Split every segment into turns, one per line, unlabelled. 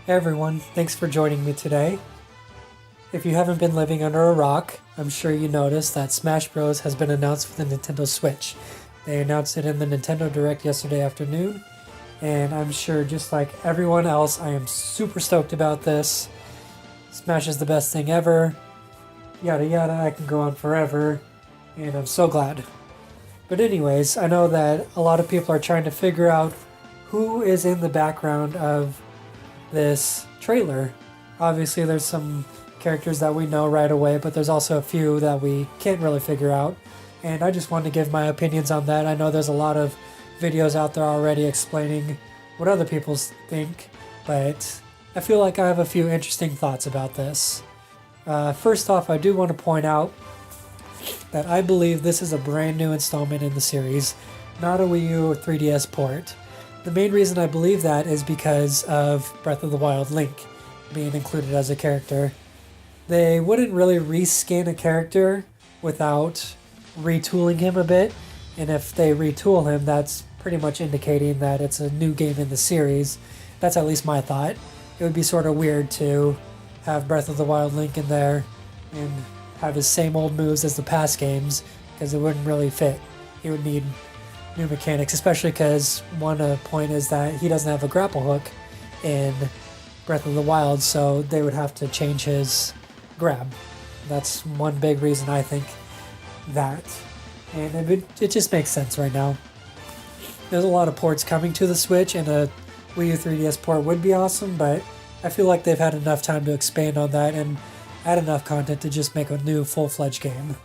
Hey everyone, thanks for joining me today. If you haven't been living under a rock, I'm sure you noticed that Smash Bros. Has been announced for the Nintendo Switch. They announced it in the Nintendo Direct yesterday afternoon, and I'm sure just like everyone else, I am super stoked about this. Smash is the best thing ever, yada yada, I can go on forever, and I'm so glad. But anyways, I know that a lot of people are trying to figure out who is in the background of this trailer. Obviously, there's some characters that we know right away, but there's also a few that we can't really figure out. And I just wanted to give my opinions on that. I know there's a lot of videos out there already explaining what other people think, but I feel like I have a few interesting thoughts about this. First off, I do want to point out that I believe this is a brand new installment in the series, not a Wii U or 3DS port. The main reason I believe that is because of Breath of the Wild Link being included as a character. They wouldn't really reskin a character without retooling him a bit, and if they retool him, that's pretty much indicating that it's a new game in the series. That's at least my thought. It would be sort of weird to have Breath of the Wild Link in there and have his same old moves as the past games, because it wouldn't really fit. He would need new mechanics, especially because one point is that he doesn't have a grapple hook in Breath of the Wild, so they would have to change his grab. That's one big reason I think that, and it just makes sense right now. There's a lot of ports coming to the Switch, and a Wii U 3DS port would be awesome, but I feel like they've had enough time to expand on that and add enough content to just make a new full-fledged game.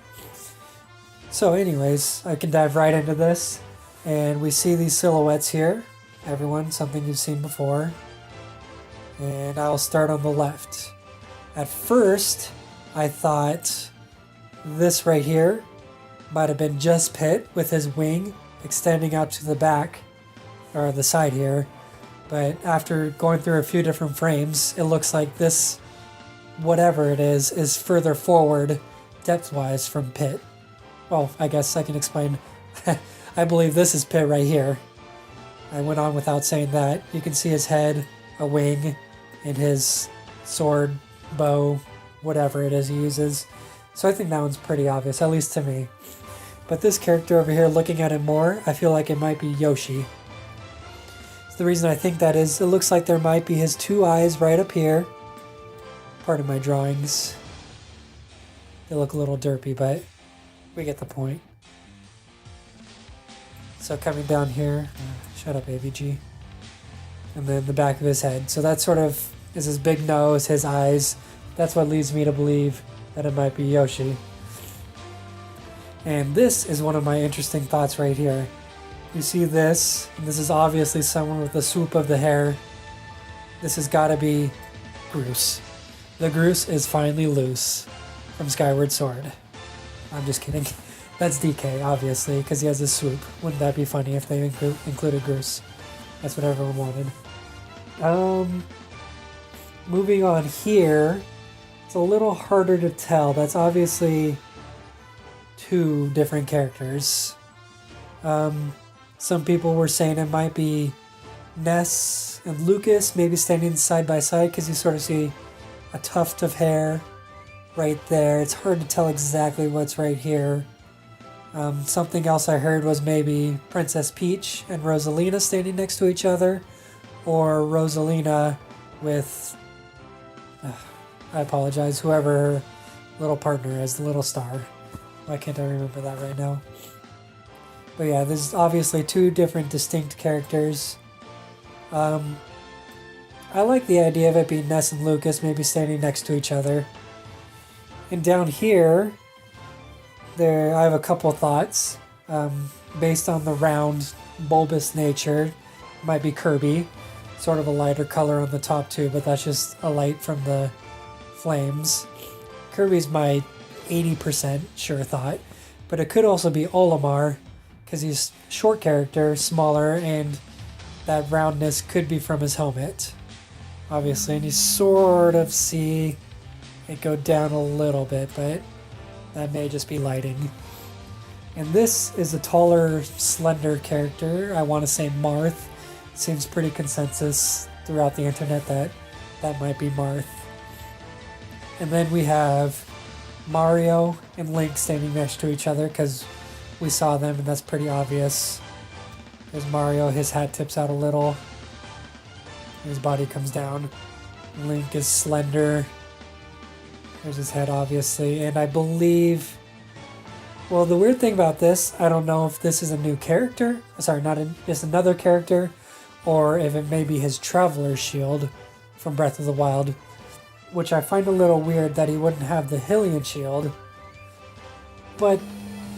So anyways, I can dive right into this. And we see these silhouettes here. Everyone, something you've seen before. And I'll start on the left. At first, I thought this right here might have been just Pit with his wing extending out to the back, or the side here. But after going through a few different frames, it looks like this, whatever it is further forward depth-wise from Pit. Well, I guess I can explain. I believe this is Pit right here. I went on without saying that. You can see his head, a wing, and his sword, bow, whatever it is he uses. So I think that one's pretty obvious, at least to me. But this character over here, looking at it more, I feel like it might be Yoshi. So the reason I think that is, it looks like there might be his two eyes right up here. Pardon my drawings. They look a little derpy, but we get the point. So coming down here, shut up AVG, and then the back of his head. So that sort of is his big nose, his eyes. That's what leads me to believe that it might be Yoshi. And this is one of my interesting thoughts right here. You see this, and this is obviously someone with the swoop of the hair. This has got to be Groose. The Groose is finally loose from Skyward Sword. I'm just kidding. That's DK, obviously, because he has a swoop. Wouldn't that be funny if they included Groose? That's what everyone wanted. Moving on here, it's a little harder to tell. That's obviously two different characters. Some people were saying it might be Ness and Lucas, maybe standing side by side, because you sort of see a tuft of hair right there. It's hard to tell exactly what's right here. Something else I heard was maybe Princess Peach and Rosalina standing next to each other, or Rosalina with, I apologize, whoever her little partner is, the little star. Why can't I remember that right now? But yeah, there's obviously two different distinct characters. I like the idea of it being Ness and Lucas maybe standing next to each other. And down here, I have a couple thoughts. Based on the round, bulbous nature, it might be Kirby. Sort of a lighter color on the top too, but that's just a light from the flames. Kirby's my 80% sure thought. But it could also be Olimar, because he's a short character, smaller, and that roundness could be from his helmet. Obviously, and you sort of see it go down a little bit, but that may just be lighting. And this is a taller, slender character. I want to say Marth. Seems pretty consensus throughout the internet that That might be Marth. And then we have Mario and Link standing next to each other because we saw them and that's pretty obvious. There's Mario, his hat tips out a little. His body comes down. Link is slender. There's his head, obviously. And I believe... Well, the weird thing about this, I don't know if this is a new character. Sorry, just another character. Or if it may be his Traveler's Shield from Breath of the Wild. Which I find a little weird that he wouldn't have the Hylian Shield. But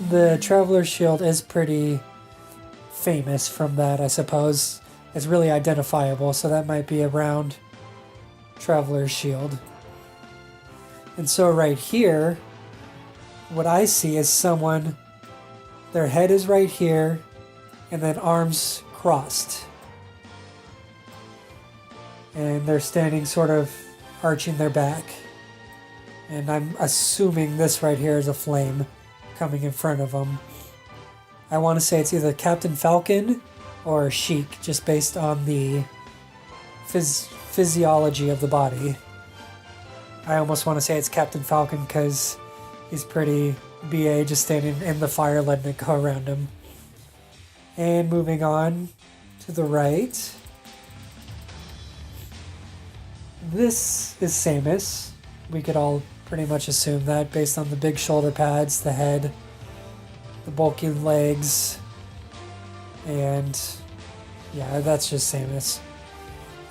the Traveler's Shield is pretty famous from that, I suppose. It's really identifiable, so that might be around Traveler's Shield. And so right here, what I see is someone, their head is right here, and then arms crossed. And they're standing sort of arching their back. And I'm assuming this right here is a flame coming in front of them. I want to say it's either Captain Falcon or Sheik, just based on the physiology of the body. I almost want to say it's Captain Falcon because he's pretty BA, just standing in the fire, letting it go around him. And moving on to the right. This is Samus. We could all pretty much assume that based on the big shoulder pads, the head, the bulky legs, and yeah, that's just Samus.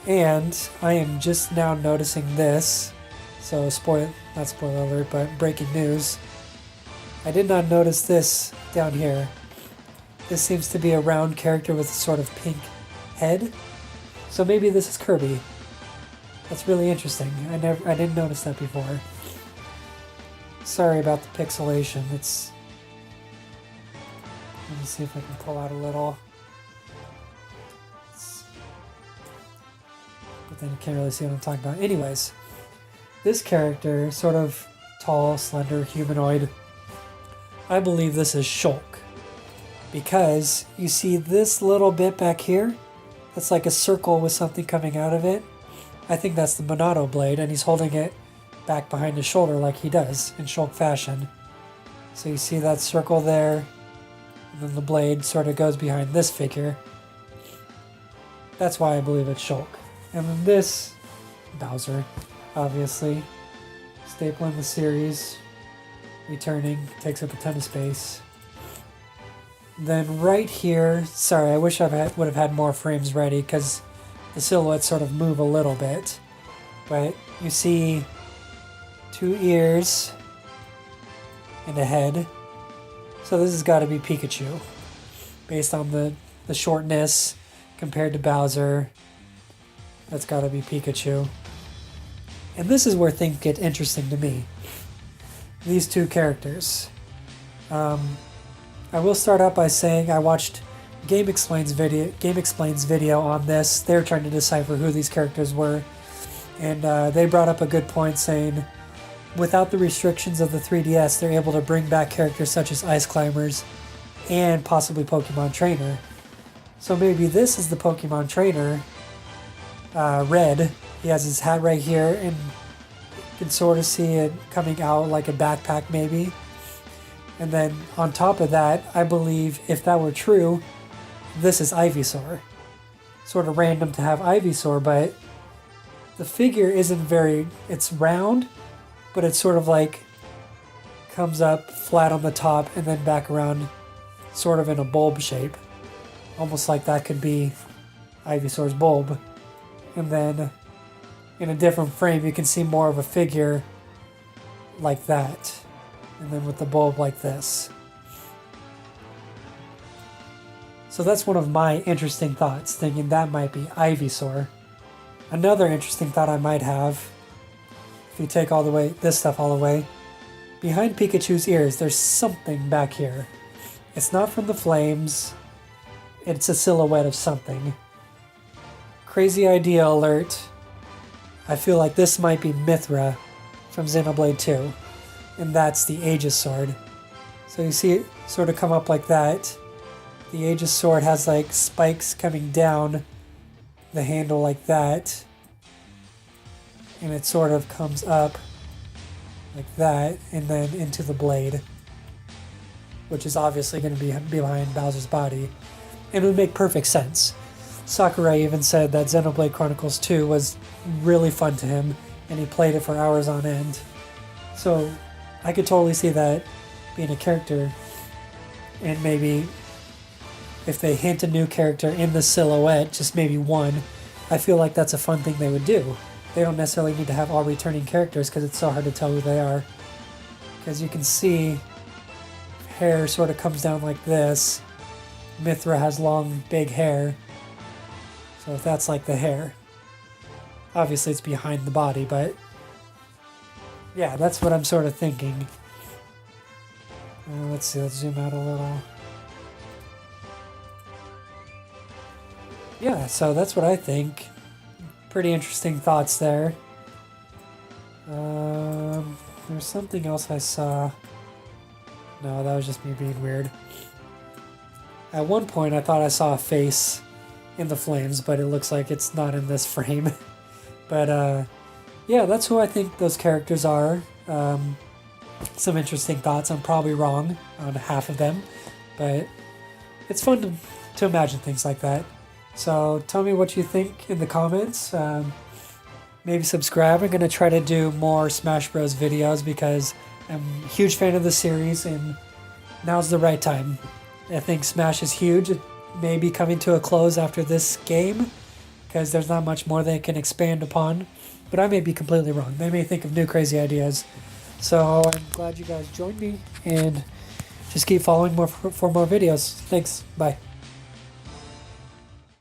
And I am just now noticing this, so not spoiler alert, but breaking news. I did not notice this down here. This seems to be a round character with a sort of pink head. So maybe this is Kirby. That's really interesting. I didn't notice that before. Sorry about the pixelation. Let me see if I can pull out a little. But then you can't really see what I'm talking about. Anyways, this character, sort of tall, slender, humanoid. I believe this is Shulk. Because you see this little bit back here? That's like a circle with something coming out of it. I think that's the Monado blade, and he's holding it back behind his shoulder like he does in Shulk fashion. So you see that circle there, and then the blade sort of goes behind this figure. That's why I believe it's Shulk. And then this, Bowser, obviously. Staple in the series, returning, takes up a ton of space. Then right here, sorry, I wish I would have had more frames ready because the silhouettes sort of move a little bit. But you see 2 ears and a head. So this has got to be Pikachu. Based on the shortness compared to Bowser, that's got to be Pikachu. And this is where things get interesting to me. These two characters. I will start out by saying I watched Game Explain's video on this. They were trying to decipher who these characters were. And they brought up a good point saying, without the restrictions of the 3DS, they're able to bring back characters such as Ice Climbers and possibly Pokemon Trainer. So maybe this is the Pokemon Trainer, Red. He has his hat right here, and you can sort of see it coming out like a backpack maybe. And then on top of that, I believe if that were true, this is Ivysaur. Sort of random to have Ivysaur, but the figure isn't it's round, but it's sort of like comes up flat on the top and then back around sort of in a bulb shape. Almost like that could be Ivysaur's bulb. And then in a different frame, you can see more of a figure like that. And then with the bulb like this. So that's one of my interesting thoughts, thinking that might be Ivysaur. Another interesting thought I might have, if you take this stuff all the way, behind Pikachu's ears, there's something back here. It's not from the flames. It's a silhouette of something. Crazy idea alert. I feel like this might be Mythra from Xenoblade 2. And that's the Aegis sword. So you see it sort of come up like that. The Aegis sword has like spikes coming down the handle like that. and it sort of comes up like that and then into the blade, which is obviously going to be behind Bowser's body. And it would make perfect sense. Sakurai even said that Xenoblade Chronicles 2 was really fun to him, and he played it for hours on end. So I could totally see that being a character, and maybe if they hint a new character in the silhouette, just maybe one, I feel like that's a fun thing they would do. They don't necessarily need to have all returning characters because it's so hard to tell who they are. Because you can see hair sort of comes down like this. Mithra has long, big hair. So if that's like the hair, obviously it's behind the body, but yeah, that's what I'm sort of thinking. Let's see, let's zoom out a little. Yeah, so that's what I think. Pretty interesting thoughts there. There's something else I saw. No, that was just me being weird. At one point I thought I saw a face in the flames, but it looks like it's not in this frame. But yeah, that's who I think those characters are. Some interesting thoughts. I'm probably wrong on half of them, but it's fun to imagine things like that. So tell me what you think in the comments. Maybe subscribe. I'm going to try to do more Smash Bros. Videos because I'm a huge fan of the series and now's the right time. I think Smash is huge. It may be coming to a close after this game because there's not much more they can expand upon, but I may be completely wrong. They may think of new crazy ideas. So I'm glad you guys joined me, and just keep following for more videos. Thanks. Bye.